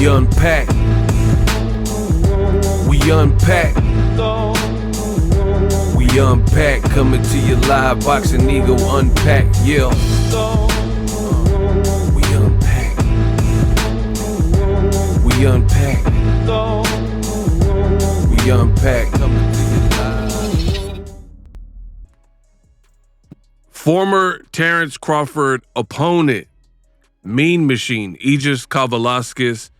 We unpack. We unpack. We unpack. Coming to your live boxing ego unpack. Yeah. We unpack. We unpack. We unpack. Coming to your live. Former Terence Crawford opponent, Mean Machine, Usyk Velasquez,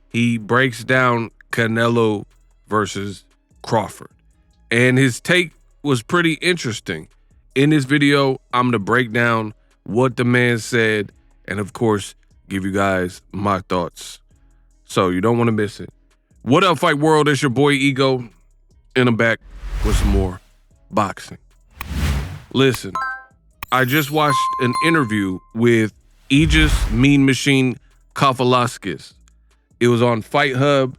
he breaks down Canelo versus Crawford. And his take was pretty interesting. In this video, I'm going to break down what the man said and, of course, give you guys my thoughts. So you don't want to miss it. What up, Fight World? It's your boy Ego, and I'm back with some more boxing. Listen, I just watched an interview with Usyk Mean Machine Velasquez. It was on Fight Hub,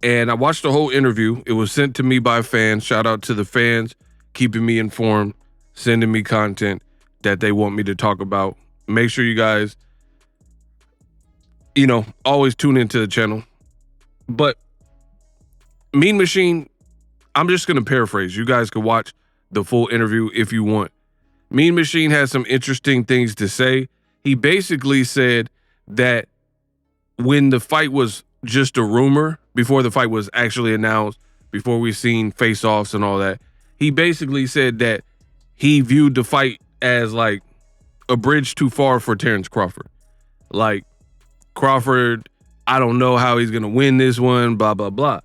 and I watched the whole interview. It was sent to me by fans. Shout out to the fans keeping me informed, sending me content that they want me to talk about. Make sure you guys, always tune into the channel. But Mean Machine, I'm just going to paraphrase. You guys can watch the full interview if you want. Mean Machine has some interesting things to say. He basically said that when the fight was just a rumor, before the fight was actually announced, before we seen face-offs and all that, he basically said that he viewed the fight as like a bridge too far for Terence Crawford. Like, Crawford, I don't know how he's going to win this one, blah, blah, blah.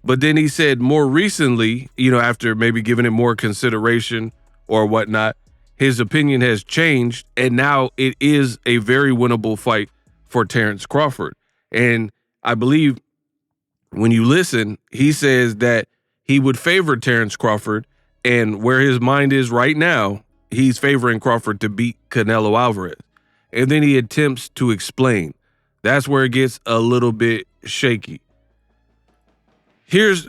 But then he said more recently, after maybe giving it more consideration or whatnot, his opinion has changed, and now it is a very winnable fight for Terence Crawford. And I believe when you listen, he says that he would favor Terence Crawford, and where his mind is right now, he's favoring Crawford to beat Canelo Alvarez. And then he attempts to explain. That's where it gets a little bit shaky. Here's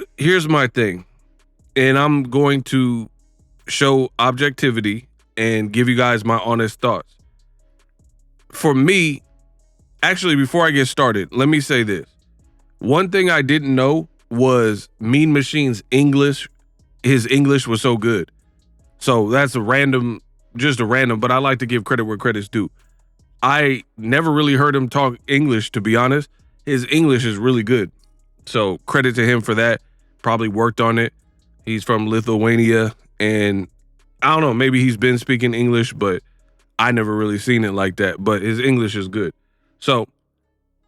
my thing, and I'm going to show objectivity and give you guys my honest thoughts. For me, actually, before I get started, let me say this. One thing I didn't know was Mean Machine's English. His English was so good. So that's just a random, but I like to give credit where credit's due. I never really heard him talk English, to be honest. His English is really good. So credit to him for that. Probably worked on it. He's from Lithuania, and I don't know, maybe he's been speaking English, but I never really seen it like that. But his English is good. So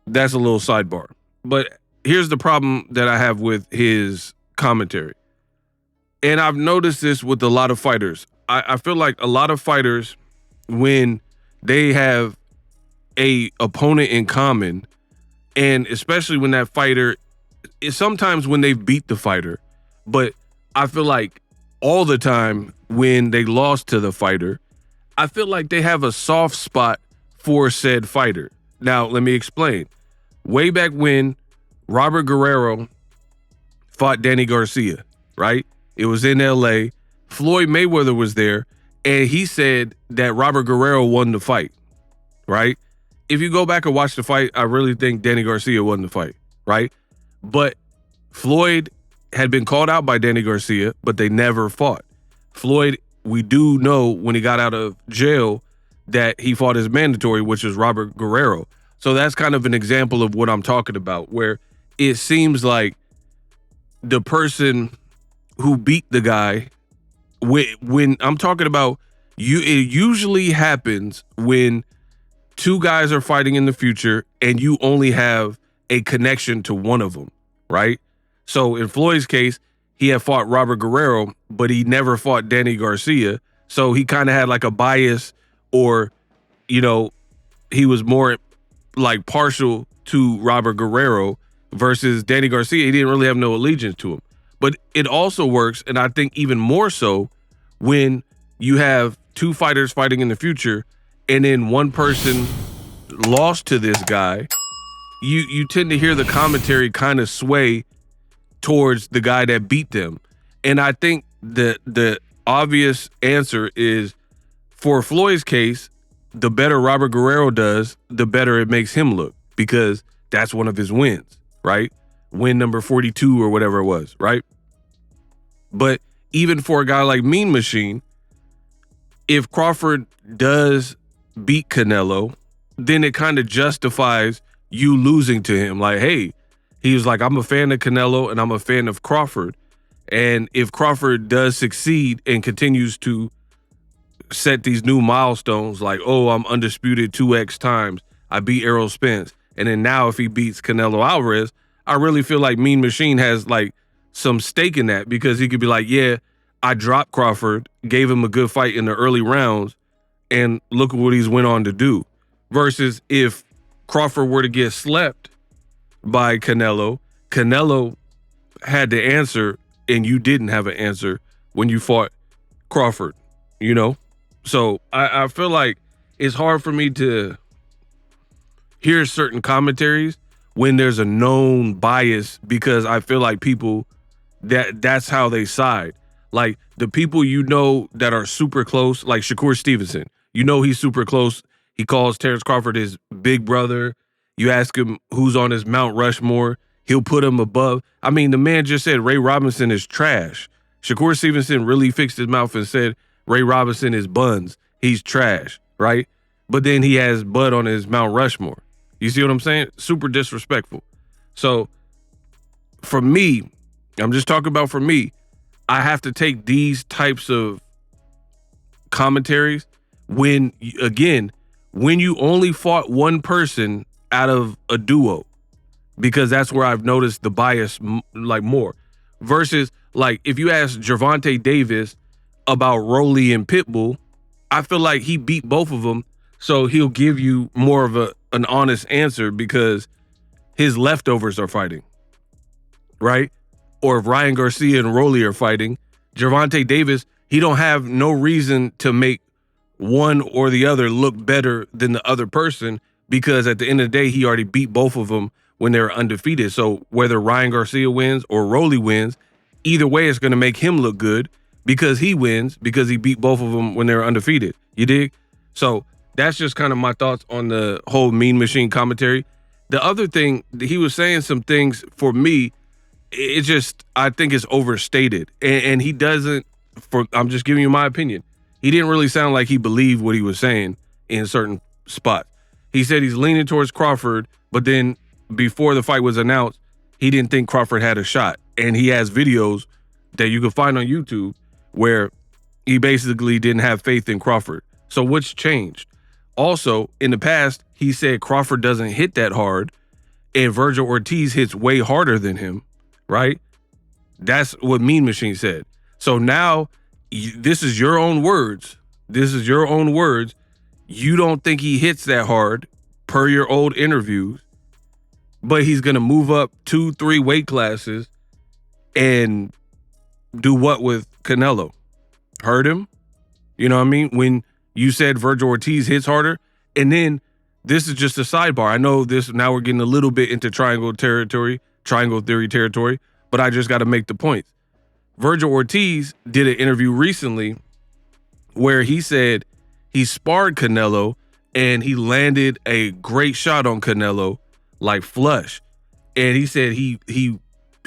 that's a little sidebar. But here's the problem that I have with his commentary. And I've noticed this with a lot of fighters. I feel like a lot of fighters, when they have a opponent in common, and especially when that fighter, sometimes when they've beat the fighter, but I feel like all the time when they lost to the fighter, I feel like they have a soft spot for said fighter. Now, let me explain. Way back when Robert Guerrero fought Danny Garcia, right? It was in LA. Floyd Mayweather was there, and he said that Robert Guerrero won the fight, right? If you go back and watch the fight, I really think Danny Garcia won the fight, right? But Floyd had been called out by Danny Garcia, but they never fought. Floyd, we do know when he got out of jail that he fought his mandatory, which was Robert Guerrero. So that's kind of an example of what I'm talking about, where it seems like the person who beat the guy, when I'm talking about it usually happens when two guys are fighting in the future and you only have a connection to one of them, right? So in Floyd's case, he had fought Robert Guerrero, but he never fought Danny Garcia. So he kind of had like a bias, or, he was more like partial to Robert Guerrero versus Danny Garcia. He didn't really have no allegiance to him. But it also works, and I think even more so, when you have two fighters fighting in the future and then one person lost to this guy, you tend to hear the commentary kind of sway towards the guy that beat them. And I think the obvious answer is, for Floyd's case, the better Robert Guerrero does, the better it makes him look, because That's one of his wins, right? Win number 42 or whatever it was, right? But even for a guy like Mean Machine, if Crawford does beat Canelo, then it kind of justifies you losing to him. Like, hey, he was like, I'm a fan of Canelo and I'm a fan of Crawford. And if Crawford does succeed and continues to set these new milestones, like, oh, I'm undisputed 2x times, I beat Errol Spence. And then now if he beats Canelo Alvarez, I really feel like Mean Machine has like some stake in that, because he could be like, yeah, I dropped Crawford, gave him a good fight in the early rounds, and look at what he's went on to do. Versus if Crawford were to get slept by Canelo, Canelo had the answer and you didn't have an answer when you fought Crawford, you know? So I feel like it's hard for me to hear certain commentaries when there's a known bias, because I feel like people, that's how they side. Like the people you know that are super close, like Shakur Stevenson, you know he's super close. He calls Terence Crawford his big brother. You ask him who's on his Mount Rushmore, he'll put him above. I mean, the man just said Ray Robinson is trash. Shakur Stevenson really fixed his mouth and said Ray Robinson is buns. He's trash, right? But then he has Bud on his Mount Rushmore. You see what I'm saying? Super disrespectful. So for me, I'm just talking about for me, I have to take these types of commentaries when, again, when you only fought one person out of a duo, because that's where I've noticed the bias like more. Versus like if you ask Gervonta Davis about Rolly and Pitbull, I feel like he beat both of them, so he'll give you more of an honest answer because his leftovers are fighting, right? Or if Ryan Garcia and Rolly are fighting, Gervonta Davis, he don't have no reason to make one or the other look better than the other person, because at the end of the day, he already beat both of them when they were undefeated. So whether Ryan Garcia wins or Rolly wins, either way, it's going to make him look good because he wins, because he beat both of them when they were undefeated. You dig? So that's just kind of my thoughts on the whole Mean Machine commentary. The other thing, he was saying some things for me, it just, I think it's overstated. And he doesn't, I'm just giving you my opinion. He didn't really sound like he believed what he was saying in certain spots. He said he's leaning towards Crawford, but then before the fight was announced, he didn't think Crawford had a shot. And he has videos that you can find on YouTube where he basically didn't have faith in Crawford. So what's changed? Also, in the past, he said Crawford doesn't hit that hard and Virgil Ortiz hits way harder than him, right? That's what Mean Machine said. So now, this is your own words. This is your own words. You don't think he hits that hard per your old interviews, but he's going to move up 2-3 weight classes and do what with Canelo? Hurt him? You know what I mean? When you said Virgil Ortiz hits harder, and then this is just a sidebar. I know this, now we're getting a little bit into triangle theory territory, but I just got to make the point. Virgil Ortiz did an interview recently where he said he sparred Canelo and he landed a great shot on Canelo, like flush. And he said he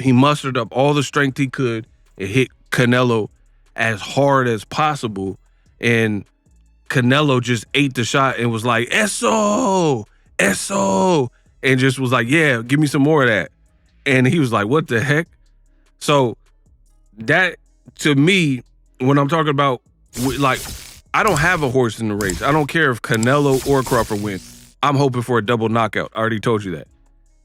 mustered up all the strength he could and hit Canelo as hard as possible. And Canelo just ate the shot and was like, "Eso, eso," and just was like, "Yeah, give me some more of that." And he was like, "What the heck?" So that, to me, when I'm talking about, like, I don't have a horse in the race. I don't care if Canelo or Crawford win. I'm hoping for a double knockout. I already told you that.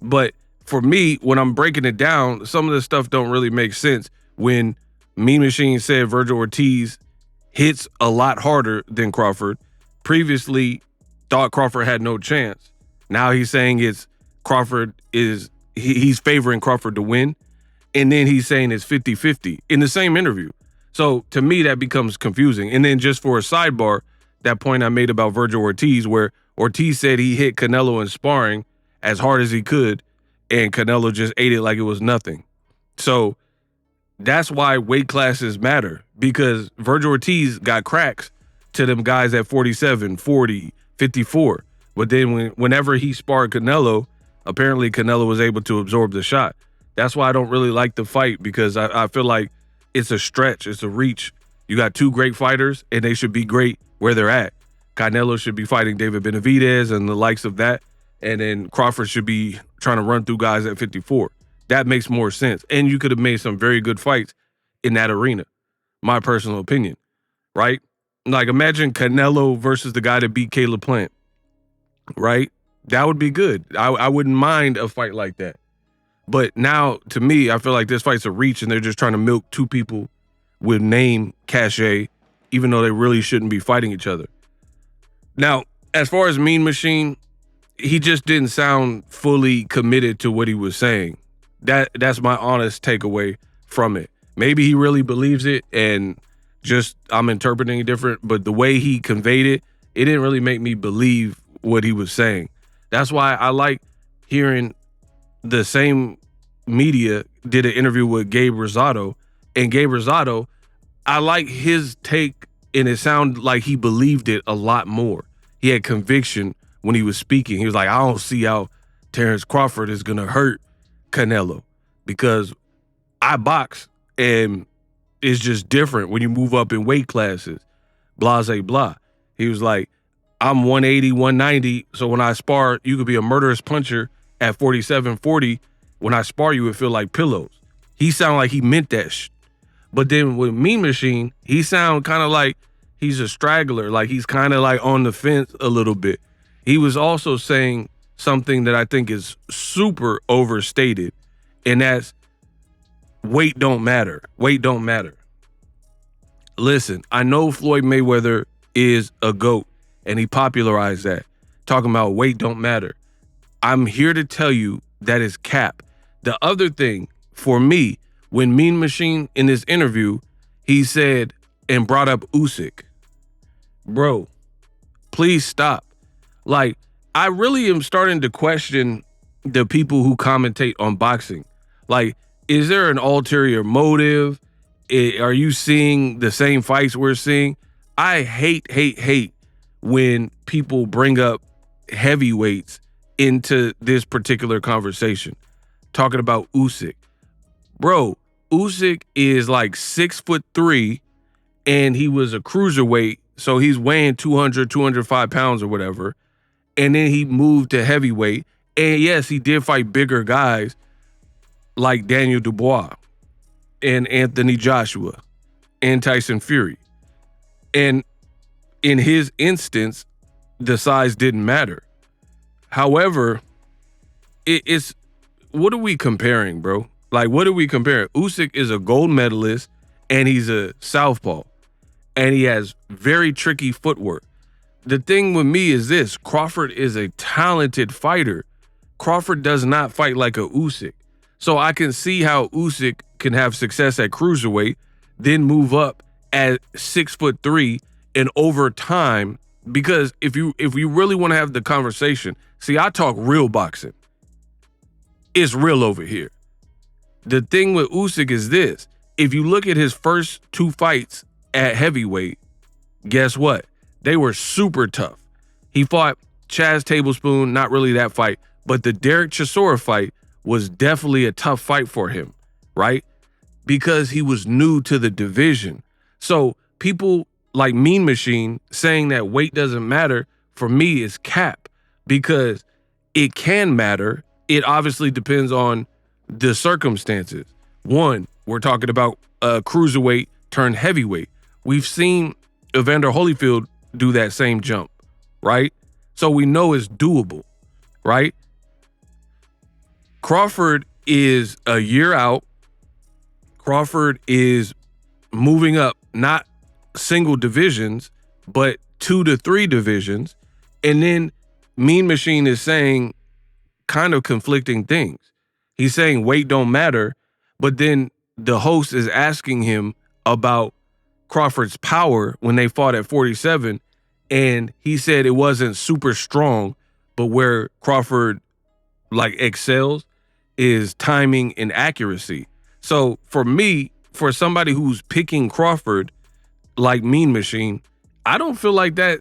But for me, when I'm breaking it down, some of this stuff don't really make sense. When Mean Machine said Virgil Ortiz hits a lot harder than Crawford, previously thought Crawford had no chance. Now he's saying he's favoring Crawford to win. And then he's saying it's 50-50 in the same interview. So to me, that becomes confusing. And then just for a sidebar, that point I made about Virgil Ortiz, where Ortiz said he hit Canelo in sparring as hard as he could, and Canelo just ate it like it was nothing. So that's why weight classes matter, because Virgil Ortiz got cracks to them guys at 47, 40, 54. But then whenever he sparred Canelo, Apparently, Canelo was able to absorb the shot. That's why I don't really like the fight, because I feel like it's a stretch. It's a reach. You got two great fighters, and they should be great where they're at. Canelo should be fighting David Benavidez and the likes of that. And then Crawford should be trying to run through guys at 54. That makes more sense. And you could have made some very good fights in that arena, my personal opinion, right? Like, imagine Canelo versus the guy that beat Caleb Plant, right? That would be good. I wouldn't mind a fight like that. But now, to me, I feel like this fight's a reach, and they're just trying to milk two people with name cachet, even though they really shouldn't be fighting each other. Now, as far as Mean Machine, he just didn't sound fully committed to what he was saying. That's my honest takeaway from it. Maybe he really believes it, and just I'm interpreting it different, but the way he conveyed it, it didn't really make me believe what he was saying. That's why I like hearing the same media did an interview with Gabe Rosado, and Gabe Rosado, I like his take, and it sounded like he believed it a lot more. He had conviction when he was speaking. He was like, I don't see how Terence Crawford is going to hurt Canelo, because I box, and it's just different when you move up in weight classes, blah, blah, blah. He was like, I'm 180, 190, so when I spar, you could be a murderous puncher at 47, 40. When I spar you, it feel like pillows. He sounded like he meant that But then with Mean Machine, he sound kind of like he's a straggler, like he's kind of like on the fence a little bit. He was also saying something that I think is super overstated, and that's weight don't matter. Weight don't matter. Listen, I know Floyd Mayweather is a GOAT, and he popularized that, talking about weight don't matter. I'm here to tell you that is cap. The other thing, for me, when Mean Machine in this interview, he said and brought up Usyk. Bro, please stop. Like, I really am starting to question the people who commentate on boxing. Like, is there an ulterior motive? Are you seeing the same fights we're seeing? I hate when people bring up heavyweights into this particular conversation, talking about Usyk. Bro, Usyk is like 6'3", and he was a cruiserweight, so he's weighing 200, 205 pounds or whatever. And then he moved to heavyweight. And yes, he did fight bigger guys like Daniel Dubois and Anthony Joshua and Tyson Fury. And in his instance, the size didn't matter. However, it's what are we comparing, bro? Like, what are we comparing? Usyk is a gold medalist, and he's a southpaw, and he has very tricky footwork. The thing with me is this: Crawford is a talented fighter. Crawford does not fight like a Usyk. So I can see how Usyk can have success at cruiserweight, then move up at 6'3", and over time, because if you really want to have the conversation, see, I talk real boxing. It's real over here. The thing with Usyk is this: if you look at his first two fights at heavyweight, guess what? They were super tough. He fought Chaz Tablespoon, not really that fight, but the Derek Chisora fight was definitely a tough fight for him, right? Because he was new to the division. So people like Mean Machine saying that weight doesn't matter, for me, is cap, because it can matter. It obviously depends on the circumstances. One, we're talking about a cruiserweight turned heavyweight. We've seen Evander Holyfield do that same jump, right? So we know it's doable, right? Crawford is a year out. Crawford is moving up, not single divisions, but 2 to 3 divisions. And then Mean Machine is saying kind of conflicting things. He's saying weight don't matter, but then the host is asking him about Crawford's power when they fought at 47, and he said it wasn't super strong, but where Crawford like excels is timing and accuracy. So for me, for somebody who's picking Crawford like Mean Machine, I don't feel like that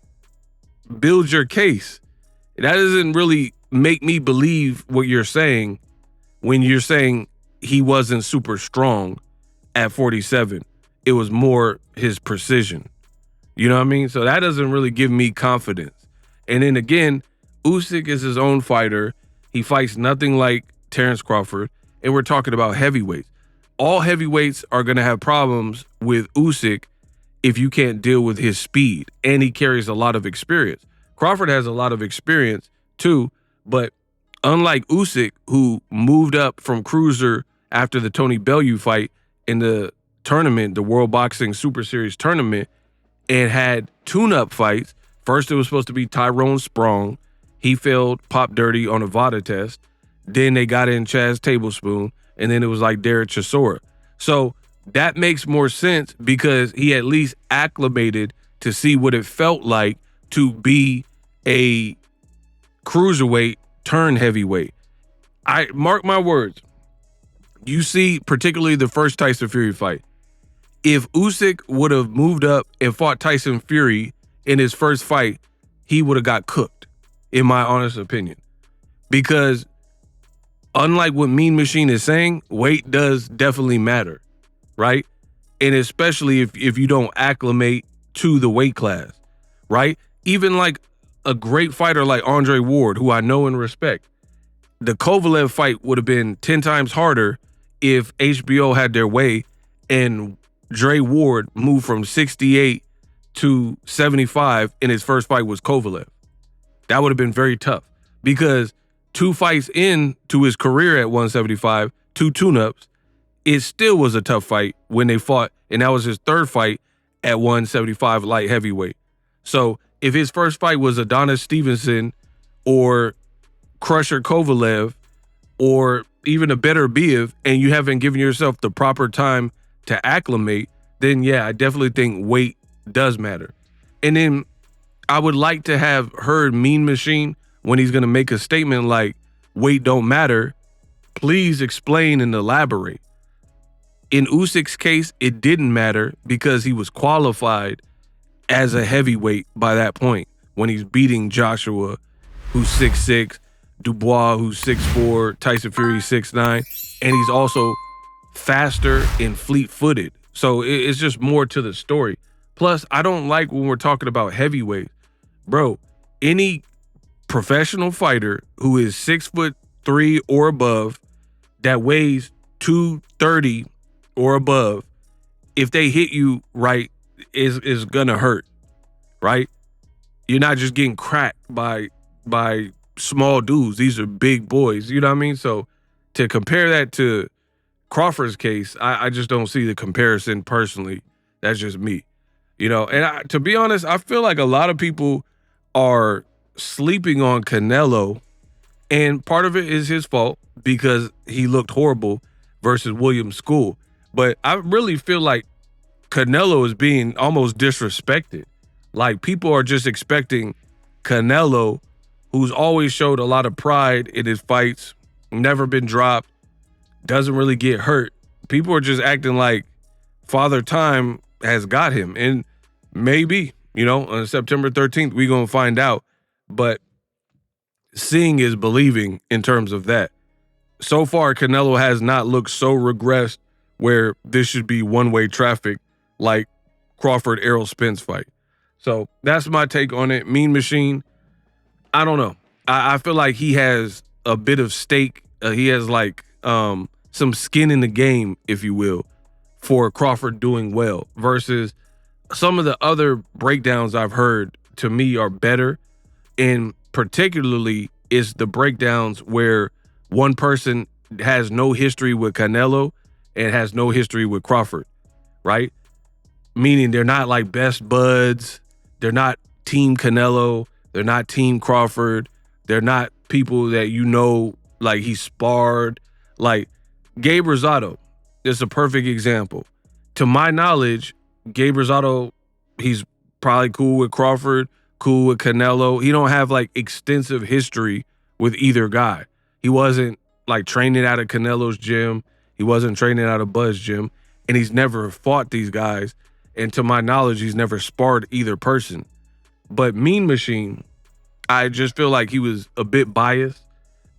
builds your case. That doesn't really make me believe what you're saying when you're saying he wasn't super strong at 47. It was more his precision. You know what I mean? So that doesn't really give me confidence. And then again, Usyk is his own fighter. He fights nothing like Terence Crawford. And we're talking about heavyweights. All heavyweights are going to have problems with Usyk if you can't deal with his speed. And he carries a lot of experience. Crawford has a lot of experience too, but unlike Usyk, who moved up from cruiser after the Tony Bellew fight in the tournament, the World Boxing Super Series tournament, and had tune-up fights. First, it was supposed to be Tyrone Sprong. He failed Pop Dirty on a VADA test. Then they got in Chaz Tablespoon, and then it was like Derek Chisora. So that makes more sense because he at least acclimated to see what it felt like to be a cruiserweight turn heavyweight. I mark my words. You see, particularly the first Tyson Fury fight. If Usyk would have moved up and fought Tyson Fury in his first fight, he would have got cooked, in my honest opinion. Because unlike what Mean Machine is saying, weight does definitely matter, right? And especially if you don't acclimate to the weight class, right? Even like a great fighter like Andre Ward, who I know and respect, the Kovalev fight would have been 10 times harder if HBO had their way and Dre Ward moved from 68 to 75 and his first fight was Kovalev. That would have been very tough because 2 fights into his career at 175, 2 tune-ups, it still was a tough fight when they fought, and that was his third fight at 175 light heavyweight. So if his first fight was Adonis Stevenson or Crusher Kovalev or even a better Biev, and you haven't given yourself the proper time to acclimate, then yeah, I definitely think weight does matter. And then I would like to have heard Mean Machine when he's going to make a statement like weight don't matter, please explain and elaborate. In Usyk's case, it didn't matter because he was qualified as a heavyweight by that point when he's beating Joshua, who's 6'6", Dubois, who's 6'4", Tyson Fury, 6'9", and he's also faster and fleet-footed. So it's just more to the story. Plus, I don't like when we're talking about heavyweight. Bro, any professional fighter who is 6'3" or above that weighs 230 or above, if they hit you right, is gonna hurt, right? You're not just getting cracked by small dudes. These are big boys, you know what I mean? So to compare that to Crawford's case, I just don't see the comparison personally. That's just me, you know? And to be honest, I feel like a lot of people are sleeping on Canelo, and part of it is his fault because he looked horrible versus William School. But I really feel like Canelo is being almost disrespected. Like people are just expecting Canelo, who's always showed a lot of pride in his fights, never been dropped, doesn't really get hurt. People are just acting like Father Time has got him. And maybe, you know, on September 13th, we're going to find out. But seeing is believing in terms of that. So far, Canelo has not looked so regressed where this should be one-way traffic like Crawford Errol Spence fight. So that's my take on it. Mean Machine, I don't know. I feel like he has a bit of stake. He has like some skin in the game, if you will, for Crawford doing well versus some of the other breakdowns I've heard to me are better. And particularly is the breakdowns where one person has no history with Canelo and has no history with Crawford, right? Meaning they're not like best buds. They're not team Canelo. They're not team Crawford. They're not people that you know, like he sparred. Like Gabe Rosado is a perfect example. To my knowledge, Gabe Rosado, he's probably cool with Crawford, cool with Canelo. He don't have like extensive history with either guy. He wasn't like training out of Canelo's gym. He wasn't training out of Bud's gym. And he's never fought these guys. And to my knowledge, he's never sparred either person. But Mean Machine, I just feel like he was a bit biased,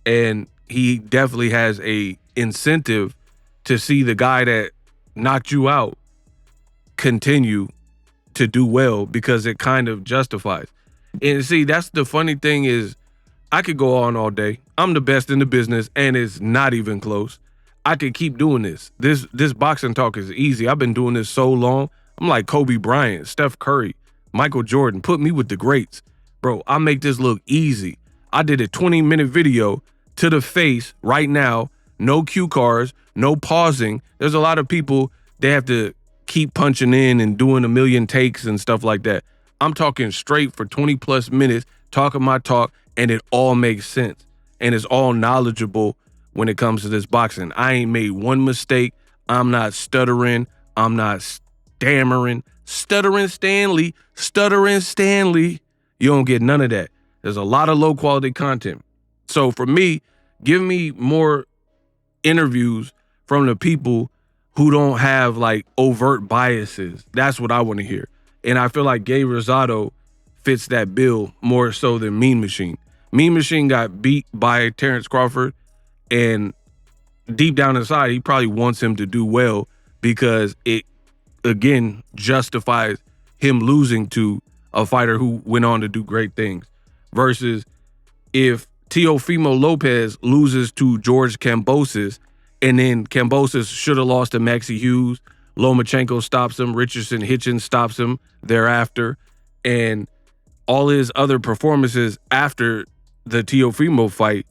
and he definitely has a incentive to see the guy that knocked you out continue to do well, because it kind of justifies. And see, that's the funny thing is, I could go on all day. I'm the best in the business, and it's not even close. I could keep doing this. This boxing talk is easy. I've been doing this so long. I'm like Kobe Bryant, Steph Curry, Michael Jordan. Put me with the greats. Bro, I make this look easy. I did a 20-minute video to the face right now. No cue cards, no pausing. There's a lot of people, they have to keep punching in and doing a million takes and stuff like that. I'm talking straight for 20 plus minutes, talking my talk, and it all makes sense. And it's all knowledgeable when it comes to this boxing. I ain't made one mistake. I'm not stuttering. I'm not stammering. Stuttering Stanley. You don't get none of that. There's a lot of low quality content. So for me, give me more interviews from the people who don't have like overt biases. That's what I want to hear. And I feel like Gabe Rosado fits that bill more so than Mean Machine. Mean Machine got beat by Terence Crawford, and deep down inside, he probably wants him to do well because it, again, justifies him losing to a fighter who went on to do great things. Versus if Teofimo Lopez loses to George Kambosos, and then Kambosos should have lost to Maxie Hughes, Lomachenko stops him, Richardson Hitchens stops him thereafter, and all his other performances after the Teofimo fight,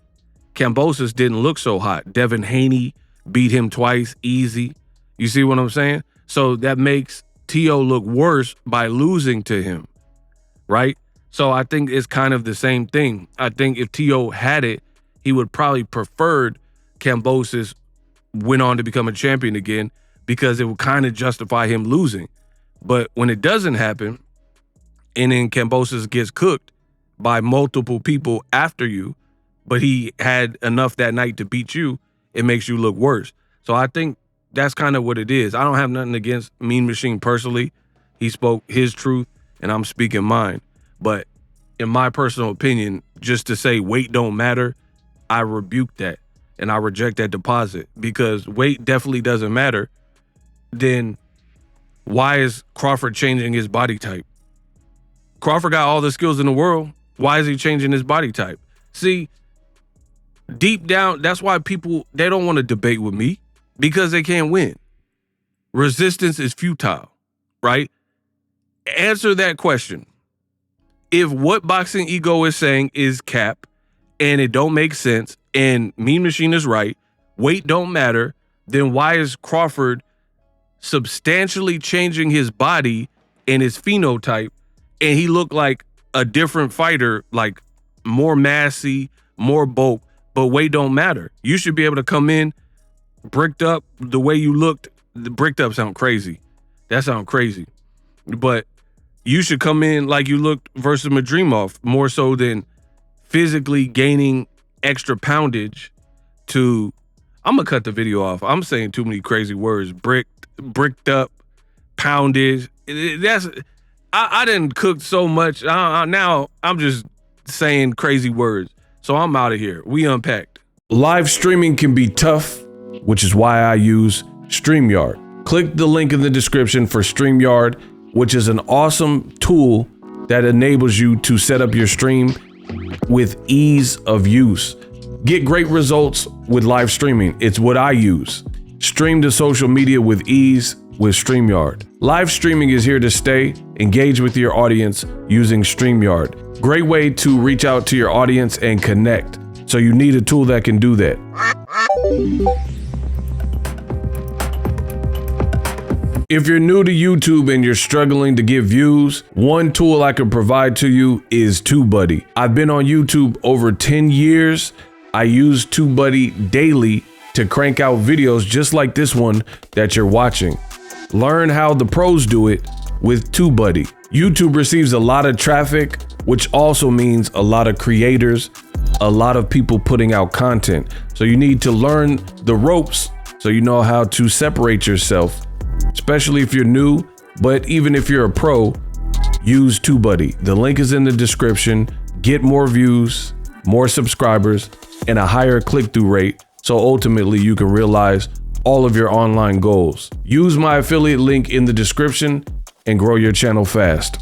Kambosos didn't look so hot. Devin Haney beat him twice, easy. You see what I'm saying? So that makes Teo look worse by losing to him, right? So I think it's kind of the same thing. I think if Teo had it, he would probably preferred Kambosos went on to become a champion again, because it would kind of justify him losing. But when it doesn't happen, and then Kambosos gets cooked by multiple people after you, but he had enough that night to beat you, it makes you look worse. So I think that's kind of what it is. I don't have nothing against Mean Machine personally. He spoke his truth, and I'm speaking mine. But in my personal opinion, just to say weight don't matter, I rebuke that, and I reject that deposit, because weight definitely doesn't matter. Then why is Crawford changing his body type? Crawford got all the skills in the world. Why is he changing his body type? See, deep down, that's why people, they don't want to debate with me, because they can't win. Resistance is futile, right? Answer that question. If what Boxing Ego is saying is cap and it don't make sense and Mean Machine is right, weight don't matter, then why is Crawford substantially changing his body and his phenotype, and he looked like a different fighter, like more massy, more bulk, but weight don't matter? You should be able to come in bricked up the way you looked. The bricked up sound crazy. That sound crazy. But you should come in like you looked versus Madrimov, more so than physically gaining extra poundage to, I'm gonna cut the video off. I'm saying too many crazy words. Bricked up, poundage. I didn't cook so much. Now I'm just saying crazy words. So I'm out of here. We unpacked. Live streaming can be tough, which is why I use StreamYard. Click the link in the description for StreamYard, which is an awesome tool that enables you to set up your stream with ease of use. Get great results with live streaming. It's what I use. Stream to social media with ease with StreamYard. Live streaming is here to stay. Engage with your audience using StreamYard. Great way to reach out to your audience and connect. So you need a tool that can do that. If you're new to YouTube and you're struggling to get views, one tool I can provide to you is TubeBuddy. I've been on YouTube over 10 years. I use TubeBuddy daily to crank out videos just like this one that you're watching. Learn how the pros do it with TubeBuddy. YouTube receives a lot of traffic, which also means a lot of creators, a lot of people putting out content. So you need to learn the ropes so you know how to separate yourself, especially if you're new, but even if you're a pro, use TubeBuddy. The link is in the description. get more views, more subscribers, and a higher click-through rate, so ultimately you can realize all of your online goals. Use my affiliate link in the description and grow your channel fast.